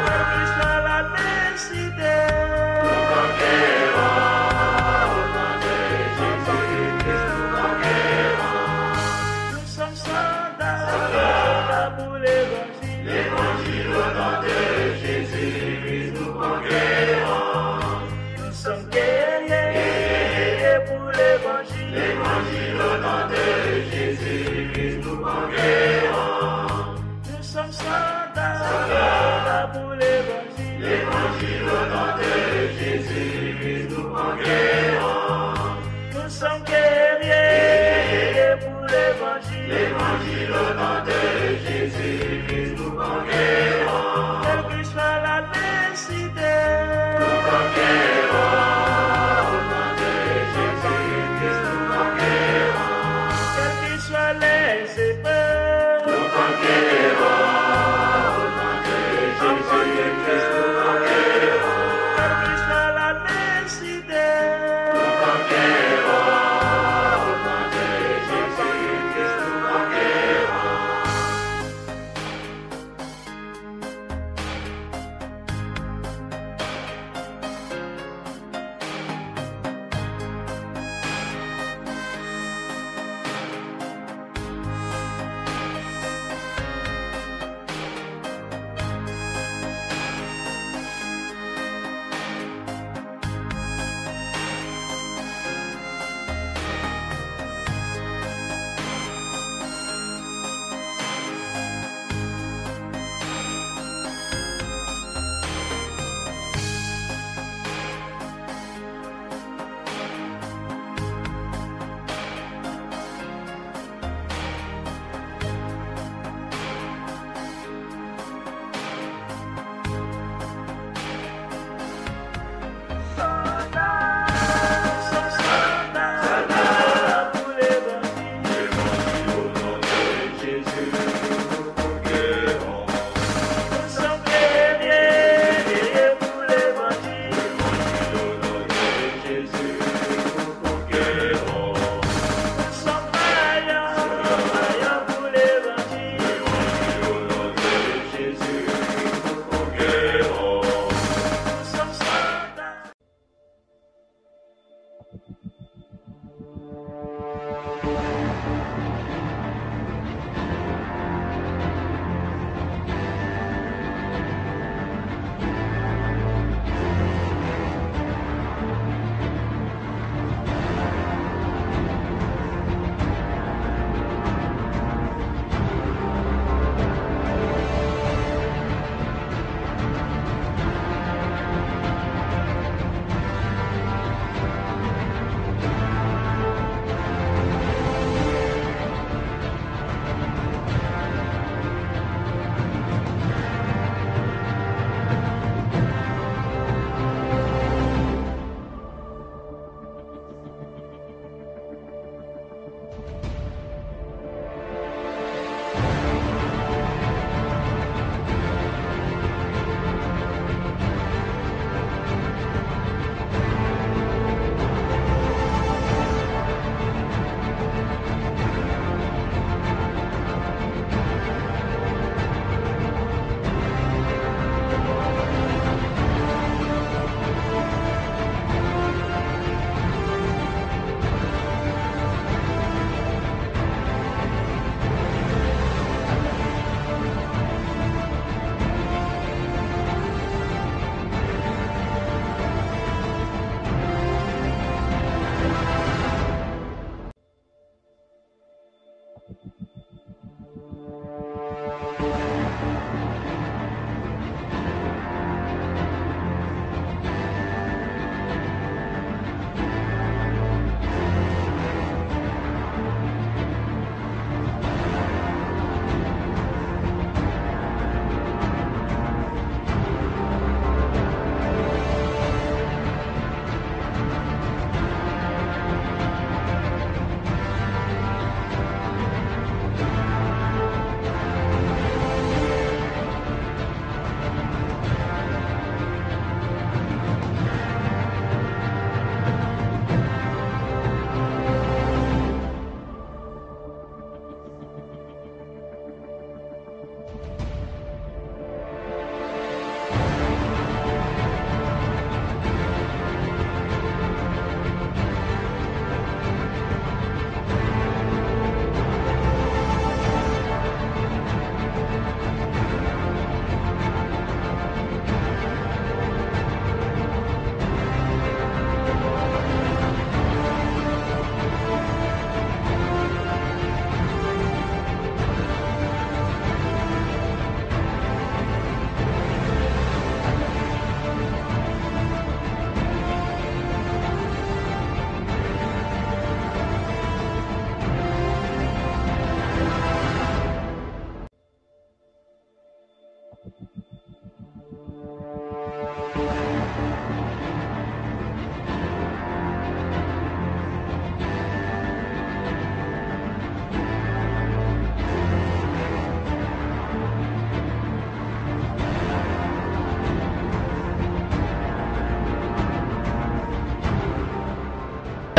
Quelle que soit la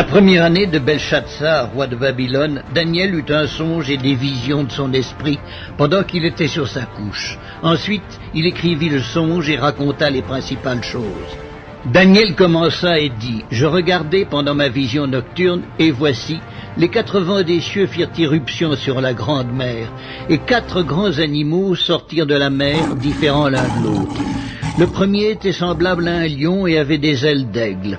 La première année de Belshazzar, roi de Babylone, Daniel eut un songe et des visions de son esprit pendant qu'il était sur sa couche. Ensuite, il écrivit le songe et raconta les principales choses. Daniel commença et dit, « Je regardai pendant ma vision nocturne, et voici, les 4 vents des cieux firent irruption sur la grande mer, et 4 grands animaux sortirent de la mer, différents l'un de l'autre. Le premier était semblable à un lion et avait des ailes d'aigle.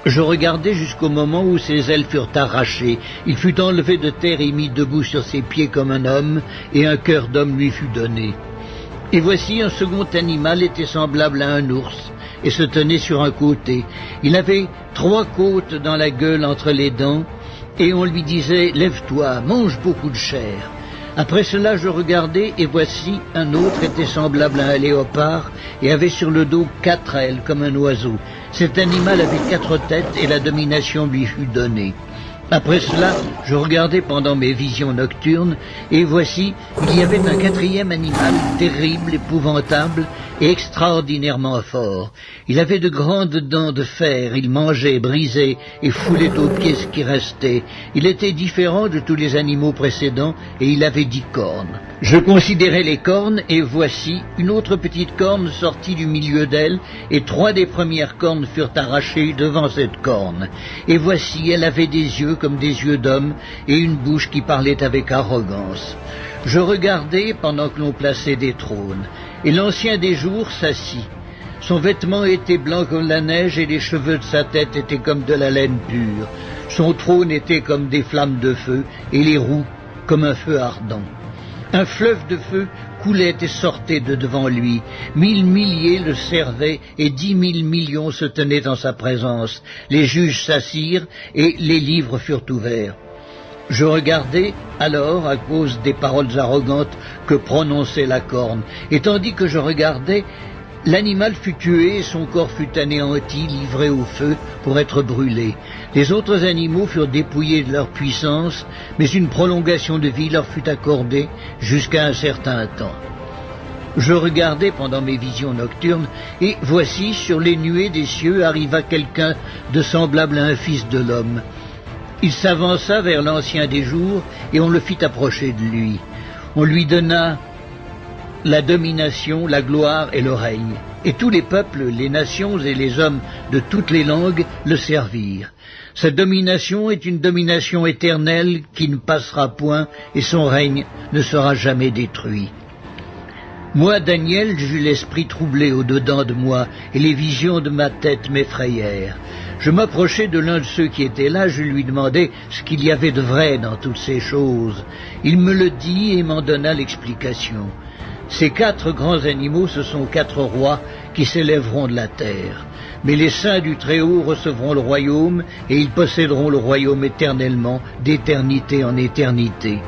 Je regardai jusqu'au moment où ses ailes furent arrachées. Il fut enlevé de terre et mis debout sur ses pieds comme un homme, et un cœur d'homme lui fut donné. Et voici un second animal était semblable à un ours, et se tenait sur un côté. Il avait 3 côtes dans la gueule entre les dents, et on lui disait « Lève-toi, mange beaucoup de chair ». Après cela, je regardai, et voici, un autre était semblable à un léopard, et avait sur le dos 4 ailes, comme un oiseau. Cet animal avait 4 têtes, et la domination lui fut donnée. Après cela, je regardai pendant mes visions nocturnes, et voici, il y avait un 4e animal, terrible, épouvantable, et extraordinairement fort. Il avait de grandes dents de fer, il mangeait, brisait, et foulait aux pieds ce qui restait. Il était différent de tous les animaux précédents, et il avait 10 cornes. Je considérai les cornes, et voici, une autre petite corne sortit du milieu d'elle, et 3 des premières cornes furent arrachées devant cette corne. Et voici, elle avait des yeux comme des yeux d'homme, et une bouche qui parlait avec arrogance. Je regardai pendant que l'on plaçait des trônes, et l'ancien des jours s'assit. Son vêtement était blanc comme la neige, et les cheveux de sa tête étaient comme de la laine pure. Son trône était comme des flammes de feu, et les roues comme un feu ardent. Un fleuve de feu coulait et sortait de devant lui. 1000 milliers le servaient, et 10 000 millions se tenaient en sa présence. Les juges s'assirent, et les livres furent ouverts. Je regardai alors à cause des paroles arrogantes que prononçait la corne, et tandis que je regardais, l'animal fut tué et son corps fut anéanti, livré au feu pour être brûlé. Les autres animaux furent dépouillés de leur puissance, mais une prolongation de vie leur fut accordée jusqu'à un certain temps. Je regardais pendant mes visions nocturnes, et voici, sur les nuées des cieux arriva quelqu'un de semblable à un fils de l'homme. Il s'avança vers l'ancien des jours, et on le fit approcher de lui. On lui donna la domination, la gloire et le règne. Et tous les peuples, les nations et les hommes de toutes les langues le servirent. Sa domination est une domination éternelle qui ne passera point, et son règne ne sera jamais détruit. Moi, Daniel, j'eus l'esprit troublé au-dedans de moi, et les visions de ma tête m'effrayèrent. Je m'approchai de l'un de ceux qui étaient là, je lui demandai ce qu'il y avait de vrai dans toutes ces choses. Il me le dit et m'en donna l'explication. Ces 4 grands animaux, ce sont 4 rois qui s'élèveront de la terre. Mais les saints du Très-Haut recevront le royaume, et ils posséderont le royaume éternellement, d'éternité en éternité.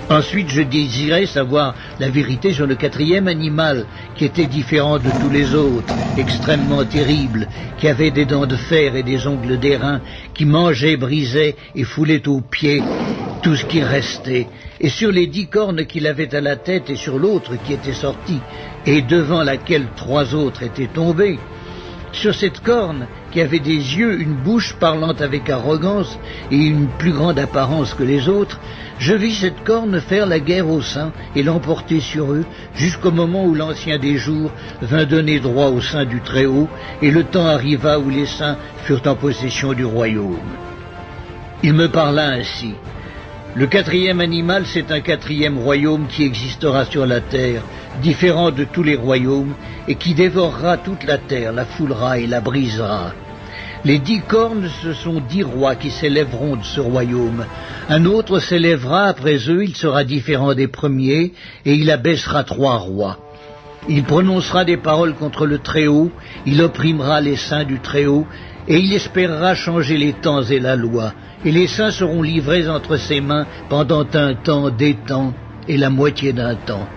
Ensuite, je désirais savoir la vérité sur le 4e animal, qui était différent de tous les autres, extrêmement terrible, qui avait des dents de fer et des ongles d'airain, qui mangeait, brisait et foulait aux pieds tout ce qui restait. Et sur les 10 cornes qu'il avait à la tête et sur l'autre qui était sortie, et devant laquelle 3 autres étaient tombés, sur cette corne qui avait des yeux, une bouche parlant avec arrogance et une plus grande apparence que les autres, je vis cette corne faire la guerre aux saints et l'emporter sur eux jusqu'au moment où l'ancien des jours vint donner droit aux saints du Très-Haut, et le temps arriva où les saints furent en possession du royaume. Il me parla ainsi. Le 4e animal, c'est un 4e royaume qui existera sur la terre, différent de tous les royaumes, et qui dévorera toute la terre, la foulera et la brisera. Les 10 cornes, ce sont 10 rois qui s'élèveront de ce royaume. Un autre s'élèvera après eux, il sera différent des premiers, et il abaissera 3 rois. Il prononcera des paroles contre le Très-Haut, il opprimera les saints du Très-Haut, et il espérera changer les temps et la loi. Et les saints seront livrés entre ses mains pendant un temps, des temps, et la moitié d'un temps.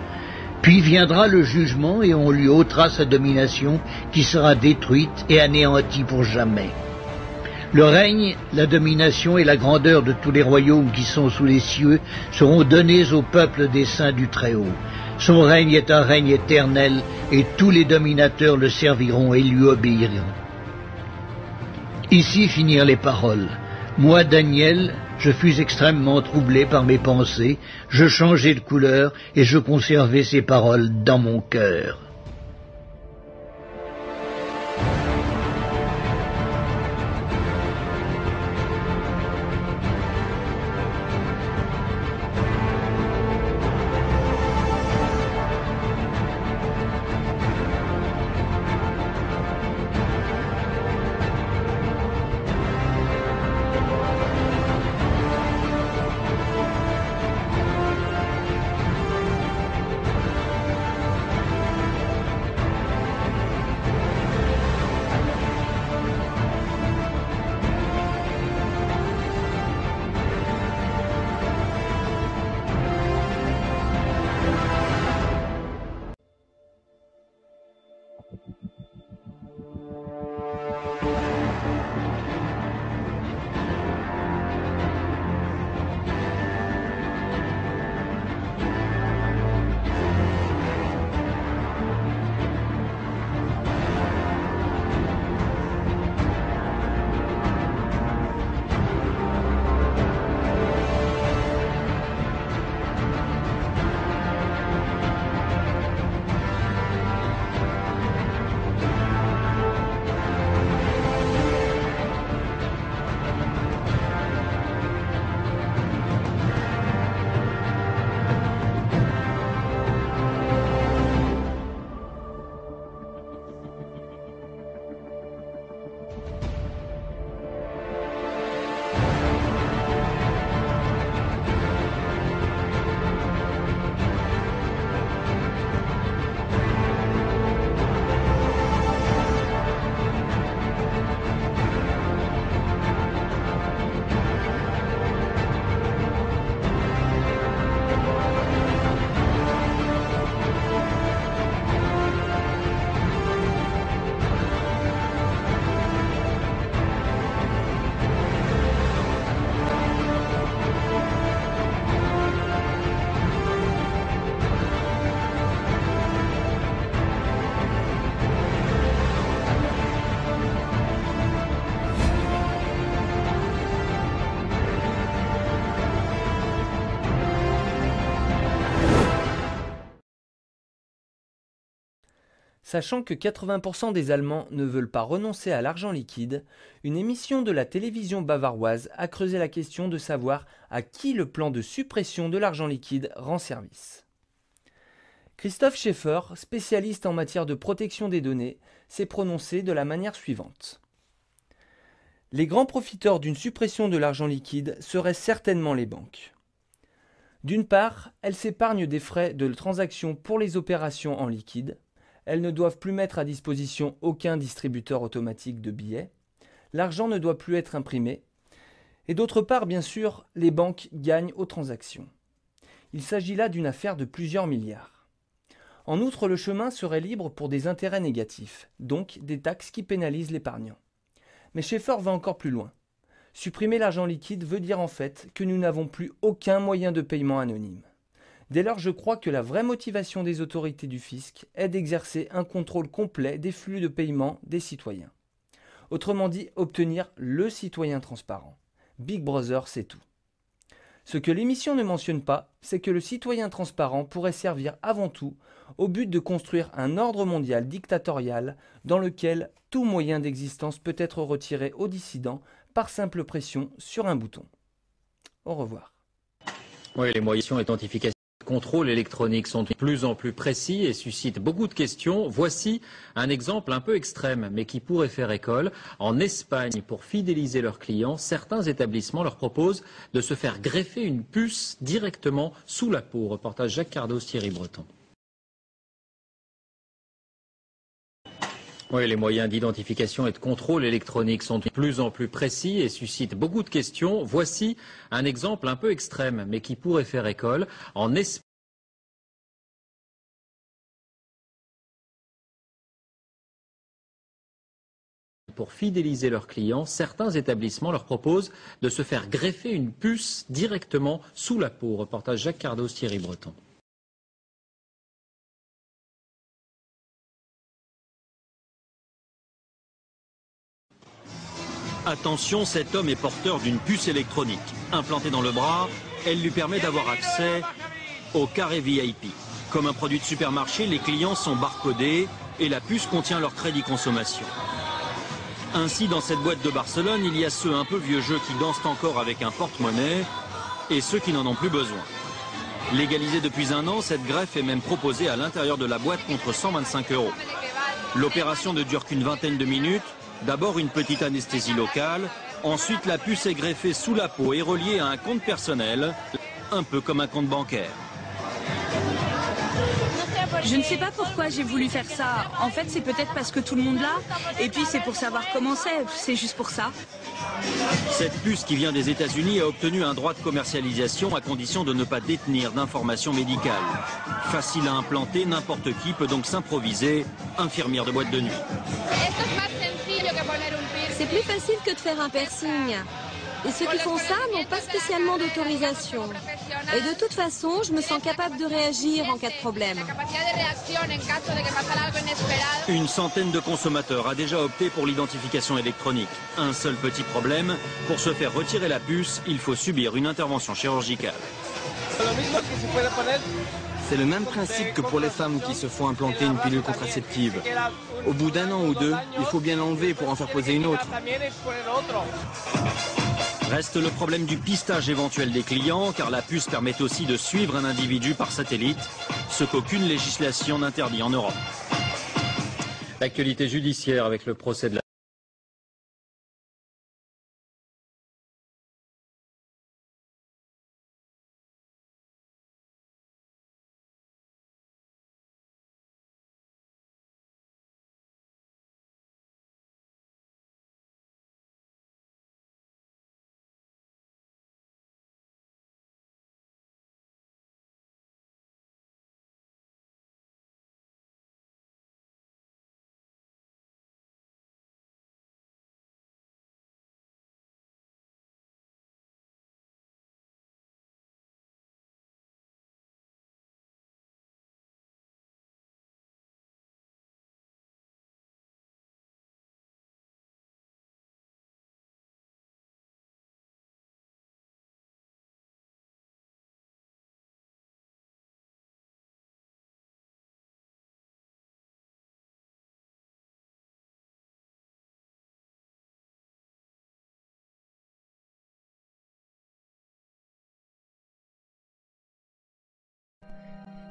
Puis viendra le jugement, et on lui ôtera sa domination, qui sera détruite et anéantie pour jamais. Le règne, la domination et la grandeur de tous les royaumes qui sont sous les cieux seront donnés au peuple des saints du Très-Haut. Son règne est un règne éternel, et tous les dominateurs le serviront et lui obéiront. Ici finirent les paroles. Moi, Daniel, je fus extrêmement troublé par mes pensées, je changeai de couleur et je conservai ces paroles dans mon cœur. Sachant que 80% des Allemands ne veulent pas renoncer à l'argent liquide, une émission de la télévision bavaroise a creusé la question de savoir à qui le plan de suppression de l'argent liquide rend service. Christoph Schäfer, spécialiste en matière de protection des données, s'est prononcé de la manière suivante. Les grands profiteurs d'une suppression de l'argent liquide seraient certainement les banques. D'une part, elles s'épargnent des frais de transaction pour les opérations en liquide. Elles ne doivent plus mettre à disposition aucun distributeur automatique de billets. L'argent ne doit plus être imprimé. Et d'autre part, bien sûr, les banques gagnent aux transactions. Il s'agit là d'une affaire de plusieurs milliards. En outre, le chemin serait libre pour des intérêts négatifs, donc des taxes qui pénalisent l'épargnant. Mais Schäfer va encore plus loin. Supprimer l'argent liquide veut dire en fait que nous n'avons plus aucun moyen de paiement anonyme. Dès lors, je crois que la vraie motivation des autorités du fisc est d'exercer un contrôle complet des flux de paiement des citoyens. Autrement dit, obtenir le citoyen transparent. Big Brother, c'est tout. Ce que l'émission ne mentionne pas, c'est que le citoyen transparent pourrait servir avant tout au but de construire un ordre mondial dictatorial dans lequel tout moyen d'existence peut être retiré aux dissidents par simple pression sur un bouton. Au revoir. Oui, les moyens d'identification et de contrôle électronique sont de plus en plus précis et suscitent beaucoup de questions. Voici un exemple un peu extrême, mais qui pourrait faire école. En Espagne, pour fidéliser leurs clients, certains établissements leur proposent de se faire greffer une puce directement sous la peau. Reportage Jacques Cardos, Thierry Breton. Oui, les moyens d'identification et de contrôle électronique sont de plus en plus précis et suscitent beaucoup de questions. Voici un exemple un peu extrême, mais qui pourrait faire école. En Espagne, pour fidéliser leurs clients, certains établissements leur proposent de se faire greffer une puce directement sous la peau. Reportage Jacques Cardos, Thierry Breton. Attention, cet homme est porteur d'une puce électronique. Implantée dans le bras, elle lui permet d'avoir accès au carré VIP. Comme un produit de supermarché, les clients sont barcodés et la puce contient leur crédit consommation. Ainsi, dans cette boîte de Barcelone, il y a ceux un peu vieux jeux qui dansent encore avec un porte-monnaie et ceux qui n'en ont plus besoin. Légalisée depuis 1 an, cette greffe est même proposée à l'intérieur de la boîte contre 125 €. L'opération ne dure qu'une vingtaine de minutes. D'abord une petite anesthésie locale, ensuite la puce est greffée sous la peau et reliée à un compte personnel, un peu comme un compte bancaire. Je ne sais pas pourquoi j'ai voulu faire ça. En fait, c'est peut-être parce que tout le monde l'a. Et puis, c'est pour savoir comment c'est juste pour ça. Cette puce qui vient des États-Unis a obtenu un droit de commercialisation à condition de ne pas détenir d'informations médicales. Facile à implanter, n'importe qui peut donc s'improviser infirmière de boîte de nuit. C'est plus facile que de faire un piercing. Et ceux qui font ça n'ont pas spécialement d'autorisation. Et de toute façon, je me sens capable de réagir en cas de problème. Une centaine de consommateurs a déjà opté pour l'identification électronique. Un seul petit problème, pour se faire retirer la puce, il faut subir une intervention chirurgicale. C'est le même principe que pour les femmes qui se font implanter une pilule contraceptive. Au bout d'1 an ou 2, il faut bien l'enlever pour en faire poser une autre. Reste le problème du pistage éventuel des clients, car la puce permet aussi de suivre un individu par satellite, ce qu'aucune législation n'interdit en Europe. L'actualité judiciaire avec le procès de la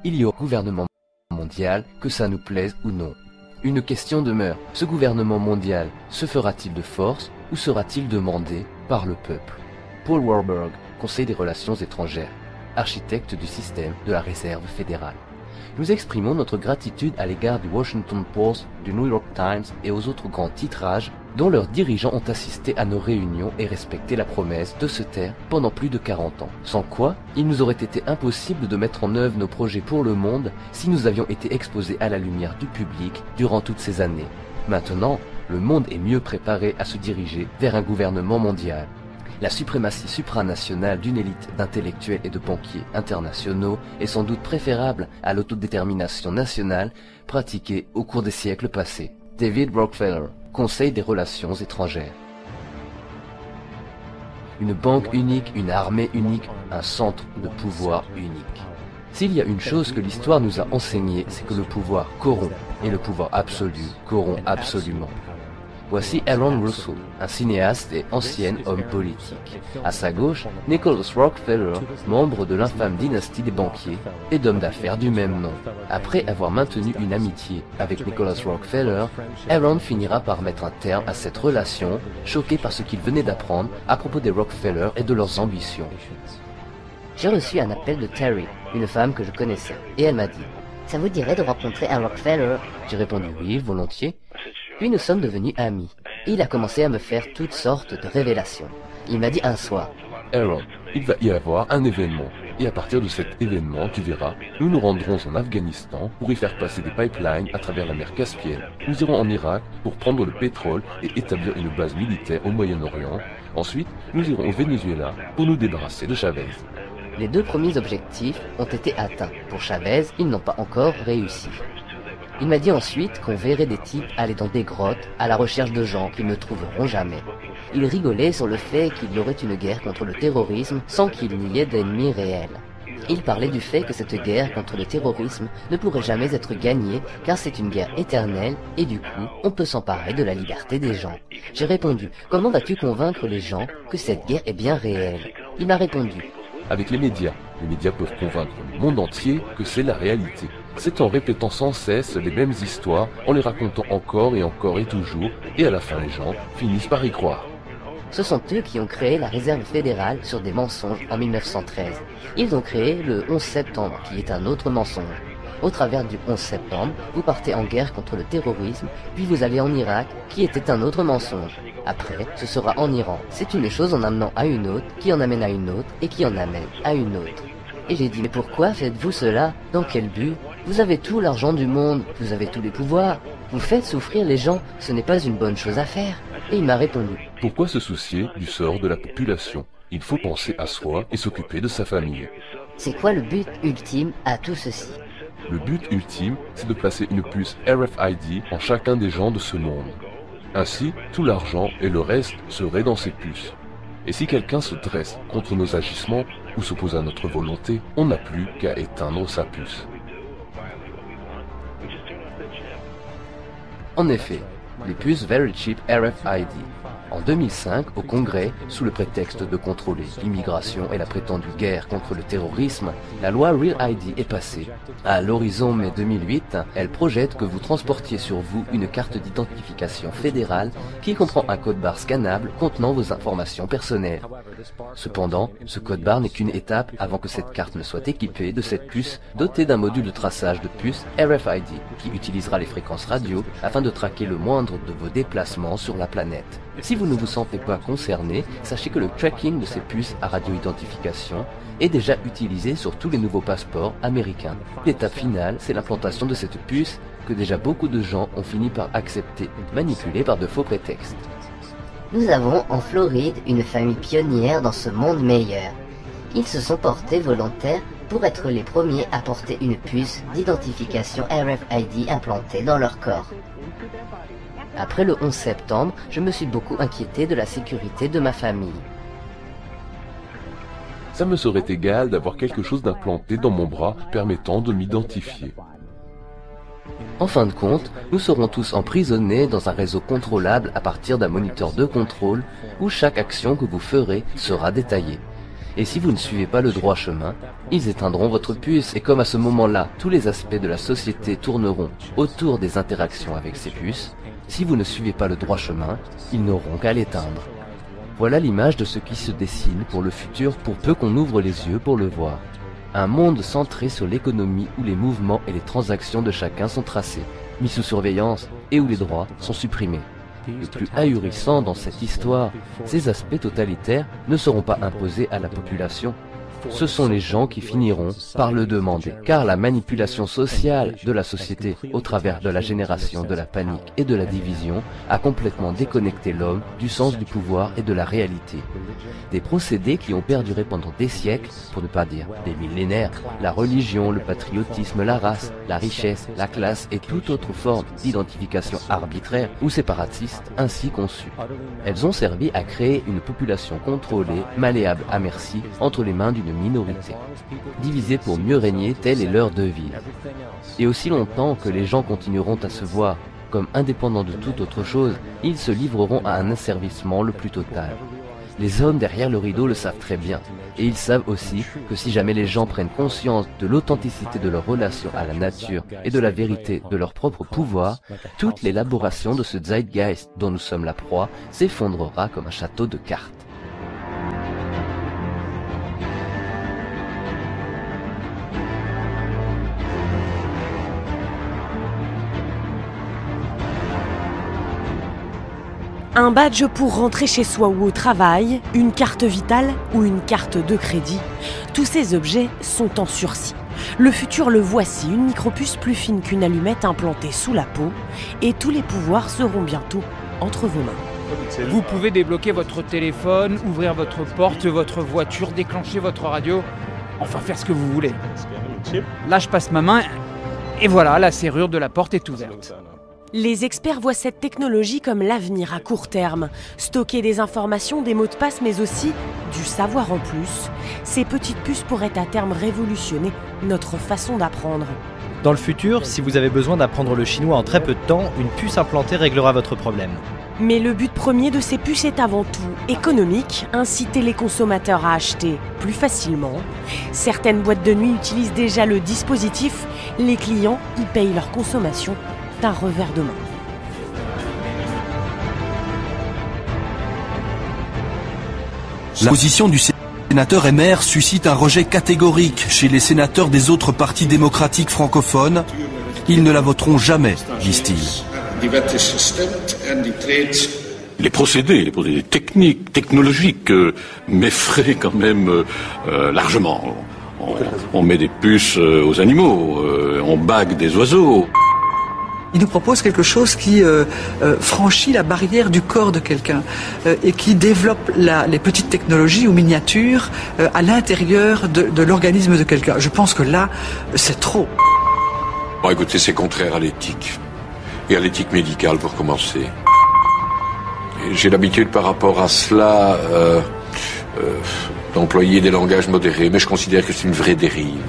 Il y a au gouvernement mondial, que ça nous plaise ou non. Une question demeure, ce gouvernement mondial se fera-t-il de force ou sera-t-il demandé par le peuple? Paul Warburg, Conseil des relations étrangères, architecte du système de la Réserve fédérale. Nous exprimons notre gratitude à l'égard du Washington Post, du New York Times et aux autres grands titrages dont leurs dirigeants ont assisté à nos réunions et respecté la promesse de se taire pendant plus de 40 ans. Sans quoi, il nous aurait été impossible de mettre en œuvre nos projets pour le monde si nous avions été exposés à la lumière du public durant toutes ces années. Maintenant, le monde est mieux préparé à se diriger vers un gouvernement mondial. La suprématie supranationale d'une élite d'intellectuels et de banquiers internationaux est sans doute préférable à l'autodétermination nationale pratiquée au cours des siècles passés. David Rockefeller, Conseil des relations étrangères. Une banque unique, une armée unique, un centre de pouvoir unique. S'il y a une chose que l'histoire nous a enseignée, c'est que le pouvoir corrompt, et le pouvoir absolu corrompt absolument. Voici Aaron Russell, un cinéaste et ancien homme politique. À sa gauche, Nicholas Rockefeller, membre de l'infâme dynastie des banquiers et d'hommes d'affaires du même nom. Après avoir maintenu une amitié avec Nicholas Rockefeller, Aaron finira par mettre un terme à cette relation, choqué par ce qu'il venait d'apprendre à propos des Rockefeller et de leurs ambitions. J'ai reçu un appel de Terry, une femme que je connaissais, et elle m'a dit « Ça vous dirait de rencontrer un Rockefeller ?» J'ai répondu « Oui, volontiers ». Puis nous sommes devenus amis. Et il a commencé à me faire toutes sortes de révélations. Il m'a dit un soir « Aaron, il va y avoir un événement. Et à partir de cet événement, tu verras, nous nous rendrons en Afghanistan pour y faire passer des pipelines à travers la mer Caspienne. Nous irons en Irak pour prendre le pétrole et établir une base militaire au Moyen-Orient. Ensuite, nous irons au Venezuela pour nous débarrasser de Chavez. » Les 2 premiers objectifs ont été atteints. Pour Chavez, ils n'ont pas encore réussi. Il m'a dit ensuite qu'on verrait des types aller dans des grottes à la recherche de gens qu'ils ne trouveront jamais. Il rigolait sur le fait qu'il y aurait une guerre contre le terrorisme sans qu'il n'y ait d'ennemis réels. Il parlait du fait que cette guerre contre le terrorisme ne pourrait jamais être gagnée car c'est une guerre éternelle et du coup on peut s'emparer de la liberté des gens. J'ai répondu, comment vas-tu convaincre les gens que cette guerre est bien réelle? Il m'a répondu, avec les médias peuvent convaincre le monde entier que c'est la réalité. C'est en répétant sans cesse les mêmes histoires, en les racontant encore et toujours, et à la fin les gens finissent par y croire. Ce sont eux qui ont créé la réserve fédérale sur des mensonges en 1913. Ils ont créé le 11 septembre, qui est un autre mensonge. Au travers du 11 septembre, vous partez en guerre contre le terrorisme, puis vous allez en Irak, qui était un autre mensonge. Après, ce sera en Iran. C'est une chose en amenant à une autre, qui en amène à une autre, et qui en amène à une autre. Et j'ai dit, mais pourquoi faites-vous cela? Dans quel but? Vous avez tout l'argent du monde, vous avez tous les pouvoirs. Vous faites souffrir les gens, ce n'est pas une bonne chose à faire. Et il m'a répondu, pourquoi se soucier du sort de la population? Il faut penser à soi et s'occuper de sa famille. C'est quoi le but ultime à tout ceci? Le but ultime, c'est de placer une puce RFID en chacun des gens de ce monde. Ainsi, tout l'argent et le reste seraient dans ces puces. Et si quelqu'un se dresse contre nos agissements ou s'oppose à notre volonté, on n'a plus qu'à éteindre sa puce. En effet, les puces Very Cheap RFID. En 2005, au Congrès, sous le prétexte de contrôler l'immigration et la prétendue guerre contre le terrorisme, la loi Real ID est passée. À l'horizon mai 2008, elle projette que vous transportiez sur vous une carte d'identification fédérale qui comprend un code-barre scannable contenant vos informations personnelles. Cependant, ce code-barre n'est qu'une étape avant que cette carte ne soit équipée de cette puce dotée d'un module de traçage de puce RFID qui utilisera les fréquences radio afin de traquer le moindre de vos déplacements sur la planète. Si vous ne vous sentez pas concerné, sachez que le tracking de ces puces à radio-identification est déjà utilisé sur tous les nouveaux passeports américains. L'étape finale, c'est l'implantation de cette puce que déjà beaucoup de gens ont fini par accepter, manipulée par de faux prétextes. Nous avons en Floride une famille pionnière dans ce monde meilleur. Ils se sont portés volontaires pour être les premiers à porter une puce d'identification RFID implantée dans leur corps. Après le 11 septembre, je me suis beaucoup inquiété de la sécurité de ma famille. Ça me serait égal d'avoir quelque chose d'implanté dans mon bras permettant de m'identifier. En fin de compte, nous serons tous emprisonnés dans un réseau contrôlable à partir d'un moniteur de contrôle où chaque action que vous ferez sera détaillée. Et si vous ne suivez pas le droit chemin, ils éteindront votre puce et comme à ce moment-là, tous les aspects de la société tourneront autour des interactions avec ces puces, si vous ne suivez pas le droit chemin, ils n'auront qu'à l'éteindre. Voilà l'image de ce qui se dessine pour le futur pour peu qu'on ouvre les yeux pour le voir. Un monde centré sur l'économie où les mouvements et les transactions de chacun sont tracés, mis sous surveillance et où les droits sont supprimés. Le plus ahurissant dans cette histoire, ces aspects totalitaires ne seront pas imposés à la population. Ce sont les gens qui finiront par le demander, car la manipulation sociale de la société au travers de la génération de la panique et de la division a complètement déconnecté l'homme du sens du pouvoir et de la réalité. Des procédés qui ont perduré pendant des siècles, pour ne pas dire des millénaires, la religion, le patriotisme, la race, la richesse, la classe et toute autre forme d'identification arbitraire ou séparatiste ainsi conçue. Elles ont servi à créer une population contrôlée, malléable à merci, entre les mains d'une minorité, divisée pour mieux régner, telle est leur devise. Et aussi longtemps que les gens continueront à se voir comme indépendants de toute autre chose, ils se livreront à un asservissement le plus total. Les hommes derrière le rideau le savent très bien, et ils savent aussi que si jamais les gens prennent conscience de l'authenticité de leur relation à la nature et de la vérité de leur propre pouvoir, toute l'élaboration de ce zeitgeist dont nous sommes la proie s'effondrera comme un château de cartes. Un badge pour rentrer chez soi ou au travail, une carte vitale ou une carte de crédit. Tous ces objets sont en sursis. Le futur le voici, une micropuce plus fine qu'une allumette implantée sous la peau, et tous les pouvoirs seront bientôt entre vos mains. Vous pouvez débloquer votre téléphone, ouvrir votre porte, votre voiture, déclencher votre radio, enfin faire ce que vous voulez. Là, je passe ma main Et voilà, la serrure de la porte est ouverte. Les experts voient cette technologie comme l'avenir à court terme. Stocker des informations, des mots de passe, mais aussi du savoir en plus. Ces petites puces pourraient à terme révolutionner notre façon d'apprendre. Dans le futur, si vous avez besoin d'apprendre le chinois en très peu de temps, une puce implantée réglera votre problème. Mais le but premier de ces puces est avant tout économique, inciter les consommateurs à acheter plus facilement. Certaines boîtes de nuit utilisent déjà le dispositif. Les clients y payent leur consommation d'un revers de main. La position du sénateur Emmer suscite un rejet catégorique chez les sénateurs des autres partis démocratiques francophones. Ils ne la voteront jamais, disent-ils. Les procédés techniques, technologiques m'effraient quand même largement. On met des puces aux animaux, on bague des oiseaux. Il nous propose quelque chose qui franchit la barrière du corps de quelqu'un et qui développe les petites technologies ou miniatures à l'intérieur de l'organisme de quelqu'un. Je pense que là, c'est trop. Bon, écoutez, c'est contraire à l'éthique. Et à l'éthique médicale pour commencer. J'ai l'habitude par rapport à cela d'employer des langages modérés, mais je considère que c'est une vraie dérive.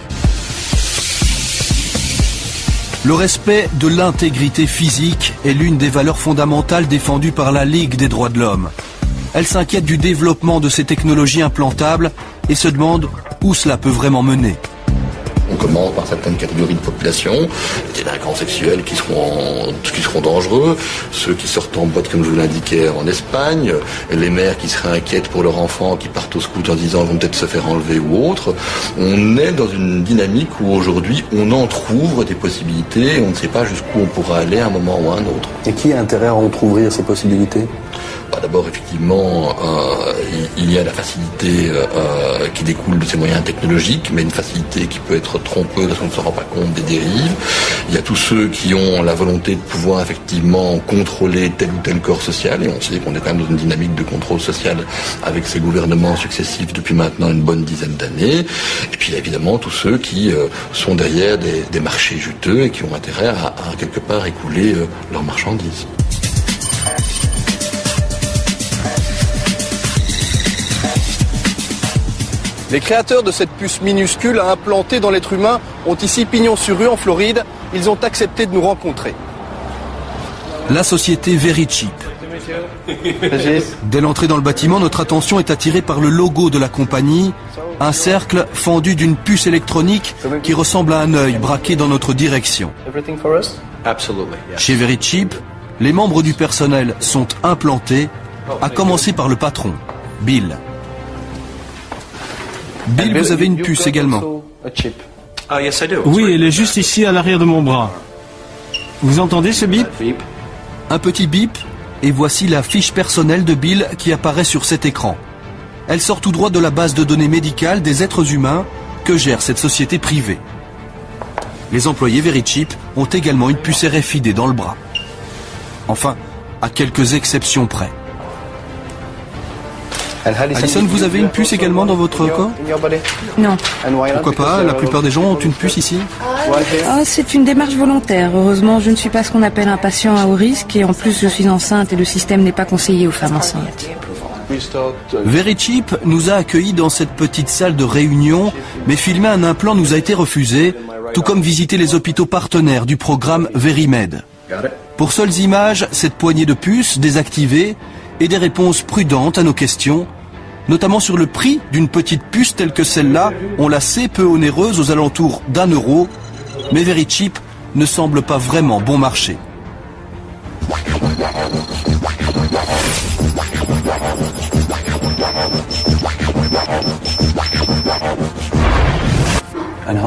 Le respect de l'intégrité physique est l'une des valeurs fondamentales défendues par la Ligue des droits de l'homme. Elle s'inquiète du développement de ces technologies implantables et se demande où cela peut vraiment mener. On commence par certaines catégories de population, les délinquants sexuels qui seront dangereux, ceux qui sortent en boîte comme je vous l'indiquais en Espagne, les mères qui seraient inquiètes pour leurs enfants, qui partent au scout en disant ils vont peut-être se faire enlever ou autre. On est dans une dynamique où aujourd'hui on entrouvre des possibilités et on ne sait pas jusqu'où on pourra aller à un moment ou à un autre. Et qui a intérêt à entrouvrir ces possibilités ? D'abord, effectivement, il y a la facilité qui découle de ces moyens technologiques, mais une facilité qui peut être trompeuse parce qu'on ne se rend pas compte des dérives. Il y a tous ceux qui ont la volonté de pouvoir effectivement contrôler tel ou tel corps social, et on sait qu'on est quand même dans une dynamique de contrôle social avec ces gouvernements successifs depuis maintenant une bonne dizaine d'années. Et puis il y a évidemment tous ceux qui sont derrière des marchés juteux et qui ont intérêt à quelque part écouler leurs marchandises. Les créateurs de cette puce minuscule à implanter dans l'être humain ont ici pignon sur rue en Floride. Ils ont accepté de nous rencontrer. La société Verichip. Dès l'entrée dans le bâtiment, notre attention est attirée par le logo de la compagnie, un cercle fendu d'une puce électronique qui ressemble à un œil braqué dans notre direction. Chez Verichip, les membres du personnel sont implantés, à commencer par le patron, Bill. Bill, vous avez une puce également. Oui, elle est juste ici à l'arrière de mon bras. Vous entendez ce bip? Un petit bip, et voici la fiche personnelle de Bill qui apparaît sur cet écran. Elle sort tout droit de la base de données médicales des êtres humains que gère cette société privée. Les employés Verichip ont également une puce RFID dans le bras. Enfin, à quelques exceptions près. Alison, vous avez une puce également dans votre corps? Non. Pourquoi pas? La plupart des gens ont une puce ici. Oh, c'est une démarche volontaire. Heureusement, je ne suis pas ce qu'on appelle un patient à haut risque et en plus je suis enceinte et le système n'est pas conseillé aux femmes enceintes. Verichip nous a accueillis dans cette petite salle de réunion, mais filmer un implant nous a été refusé, tout comme visiter les hôpitaux partenaires du programme Verimed. Pour seules images, cette poignée de puces désactivée et des réponses prudentes à nos questions, notamment sur le prix d'une petite puce telle que celle-là, on la sait peu onéreuse aux alentours d'1 euro, mais Verichip ne semble pas vraiment bon marché.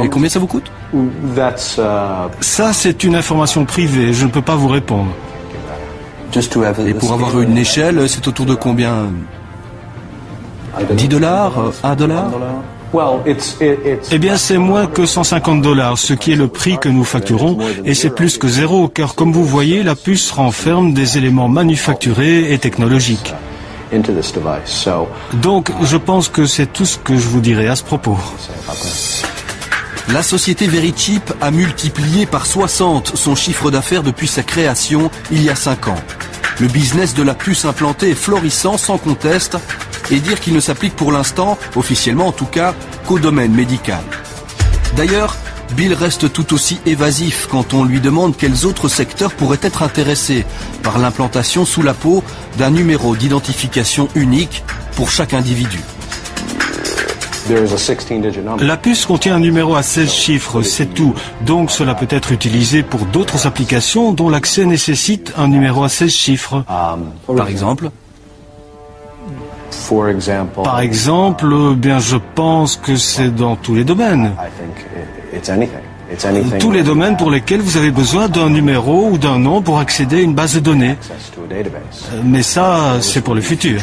Et combien ça vous coûte? Ça, c'est une information privée, je ne peux pas vous répondre. Et pour avoir une échelle, c'est autour de combien? 10 $? 1 $? Eh bien, c'est moins que 150 $, ce qui est le prix que nous facturons, et c'est plus que zéro, car comme vous voyez, la puce renferme des éléments manufacturés et technologiques. Donc, je pense que c'est tout ce que je vous dirai à ce propos. La société Verichip a multiplié par 60 son chiffre d'affaires depuis sa création il y a 5 ans. Le business de la puce implantée est florissant sans conteste et dire qu'il ne s'applique pour l'instant, officiellement en tout cas, qu'au domaine médical. D'ailleurs, Bill reste tout aussi évasif quand on lui demande quels autres secteurs pourraient être intéressés par l'implantation sous la peau d'un numéro d'identification unique pour chaque individu. La puce contient un numéro à 16 chiffres, c'est tout. Donc cela peut être utilisé pour d'autres applications dont l'accès nécessite un numéro à 16 chiffres. Par exemple ? Par exemple, bien je pense que c'est dans tous les domaines. Tous les domaines pour lesquels vous avez besoin d'un numéro ou d'un nom pour accéder à une base de données. Mais ça, c'est pour le futur.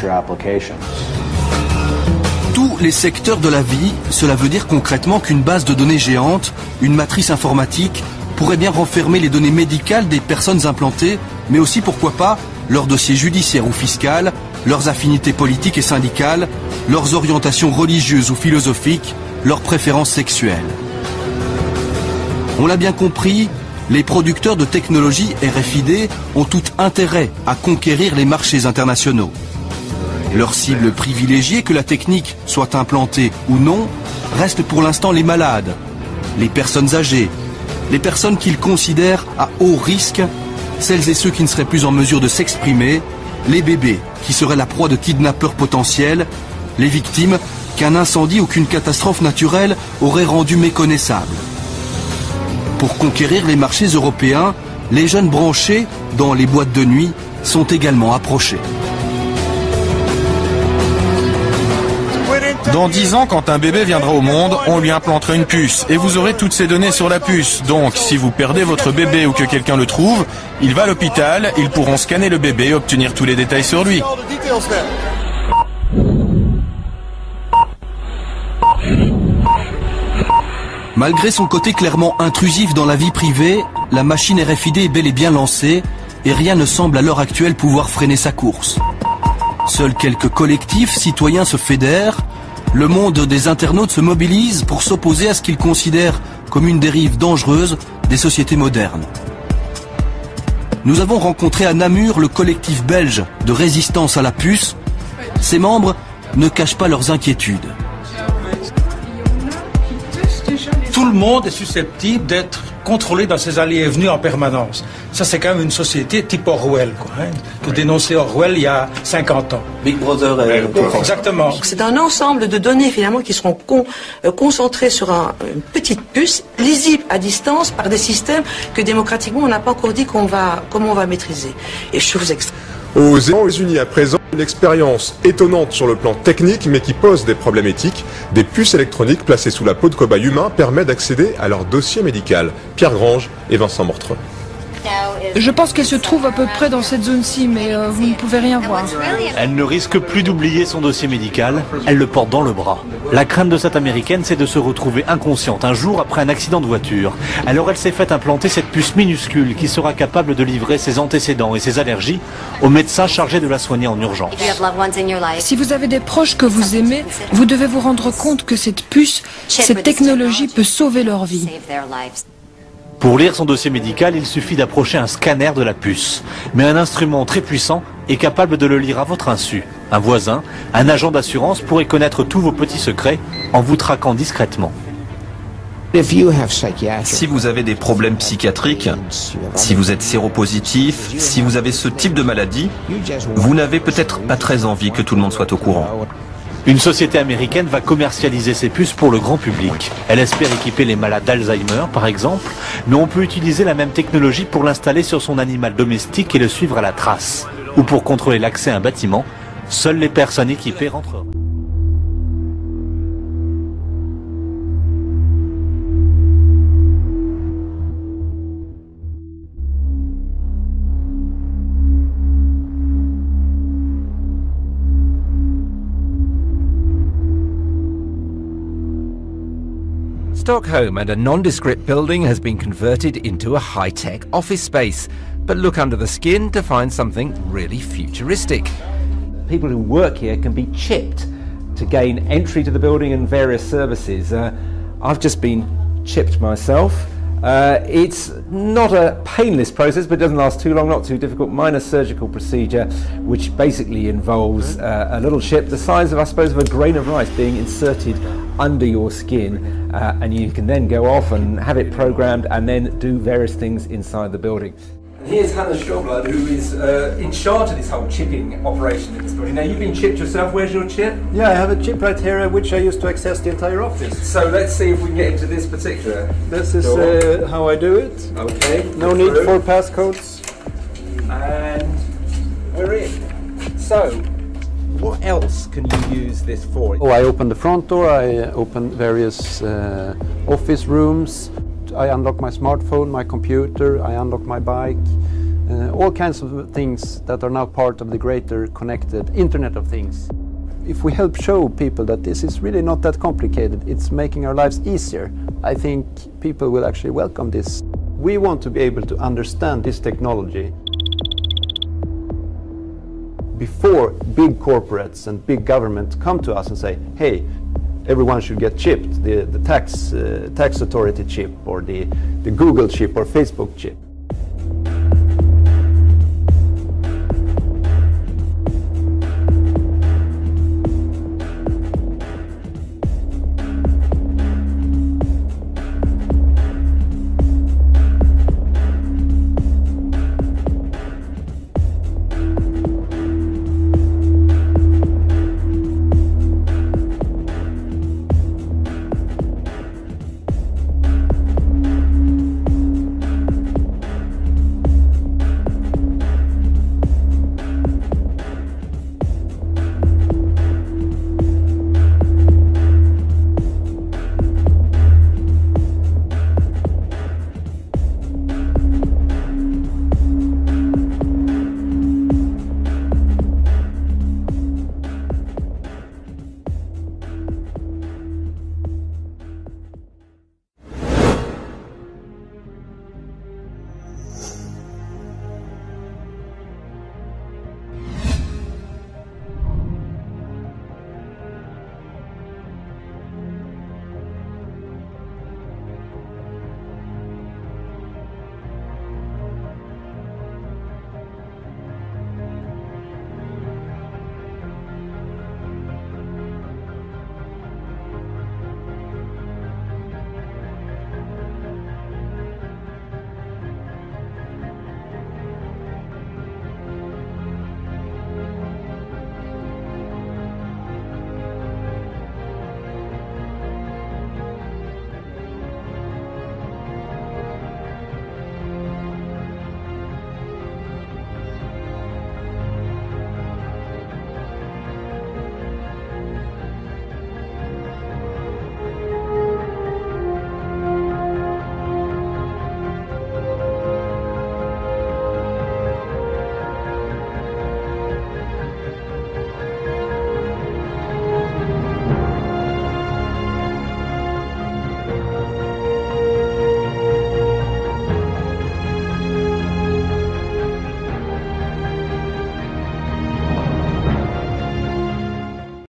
Tous les secteurs de la vie, cela veut dire concrètement qu'une base de données géante, une matrice informatique, pourrait bien renfermer les données médicales des personnes implantées, mais aussi, pourquoi pas, leurs dossiers judiciaires ou fiscaux, leurs affinités politiques et syndicales, leurs orientations religieuses ou philosophiques, leurs préférences sexuelles. On l'a bien compris, les producteurs de technologies RFID ont tout intérêt à conquérir les marchés internationaux. Leur cible privilégiée, que la technique soit implantée ou non, reste pour l'instant les malades, les personnes âgées, les personnes qu'ils considèrent à haut risque, celles et ceux qui ne seraient plus en mesure de s'exprimer, les bébés qui seraient la proie de kidnappeurs potentiels, les victimes qu'un incendie ou qu'une catastrophe naturelle aurait rendues méconnaissables. Pour conquérir les marchés européens, les jeunes branchés dans les boîtes de nuit sont également approchés. Dans 10 ans, quand un bébé viendra au monde, on lui implantera une puce et vous aurez toutes ces données sur la puce. Donc, si vous perdez votre bébé ou que quelqu'un le trouve, il va à l'hôpital, ils pourront scanner le bébé et obtenir tous les détails sur lui. Malgré son côté clairement intrusif dans la vie privée, la machine RFID est bel et bien lancée et rien ne semble à l'heure actuelle pouvoir freiner sa course. Seuls quelques collectifs citoyens se fédèrent, le monde des internautes se mobilise pour s'opposer à ce qu'ils considèrent comme une dérive dangereuse des sociétés modernes. Nous avons rencontré à Namur le collectif belge de résistance à la puce. Ses membres ne cachent pas leurs inquiétudes. Tout le monde est susceptible d'être contrôlé dans ses allées et venues en permanence. Ça, c'est quand même une société type Orwell, quoi, hein, que dénonçait Orwell il y a 50 ans. Big Brother. Exactement. C'est un ensemble de données, finalement, qui seront concentrées sur une petite puce, lisible à distance par des systèmes que démocratiquement, on n'a pas encore dit comment on va maîtriser. Et je vous explique. Aux États-Unis à présent, une expérience étonnante sur le plan technique mais qui pose des problèmes éthiques. Des puces électroniques placées sous la peau de cobayes humains permettent d'accéder à leur dossier médical. Pierre Grange et Vincent Mortreux. Je pense qu'elle se trouve à peu près dans cette zone-ci, mais vous ne pouvez rien voir. Elle ne risque plus d'oublier son dossier médical, elle le porte dans le bras. La crainte de cette américaine, c'est de se retrouver inconsciente un jour après un accident de voiture. Alors elle s'est fait implanter cette puce minuscule qui sera capable de livrer ses antécédents et ses allergies au médecin chargé de la soigner en urgence. Si vous avez des proches que vous aimez, vous devez vous rendre compte que cette puce, cette technologie peut sauver leur vie. Pour lire son dossier médical, il suffit d'approcher un scanner de la puce. Mais un instrument très puissant est capable de le lire à votre insu. Un voisin, un agent d'assurance pourrait connaître tous vos petits secrets en vous traquant discrètement. Si vous avez des problèmes psychiatriques, si vous êtes séropositif, si vous avez ce type de maladie, vous n'avez peut-être pas très envie que tout le monde soit au courant. Une société américaine va commercialiser ces puces pour le grand public. Elle espère équiper les malades d'Alzheimer, par exemple, mais on peut utiliser la même technologie pour l'installer sur son animal domestique et le suivre à la trace. Ou pour contrôler l'accès à un bâtiment, seules les personnes équipées rentreront. Stockholm and a nondescript building has been converted into a high-tech office space. But look under the skin to find something really futuristic. People who work here can be chipped to gain entry to the building and various services. I've just been chipped myself. It's not a painless process, but it doesn't last too long, not too difficult. Minor surgical procedure, which basically involves a little chip the size of, I suppose, of a grain of rice being inserted under your skin, and you can then go off and have it programmed and then do various things inside the building. And here's Hannes Schobler, who is in charge of this whole chipping operation in this building. Now, you've been chipped yourself. Where's your chip? Yeah, I have a chip right here, which I use to access the entire office. So let's see if we can get into this particular This is how I do it. Okay. No need for passcodes. And we're in. So, what else can you use this for? Oh, I open the front door, I open various office rooms, I unlock my smartphone, my computer, I unlock my bike, all kinds of things that are now part of the greater connected Internet of Things. If we help show people that this is really not that complicated, it's making our lives easier, I think people will actually welcome this. We want to be able to understand this technology before big corporates and big government come to us and say, hey, everyone should get chipped, the tax authority chip or the Google chip or Facebook chip.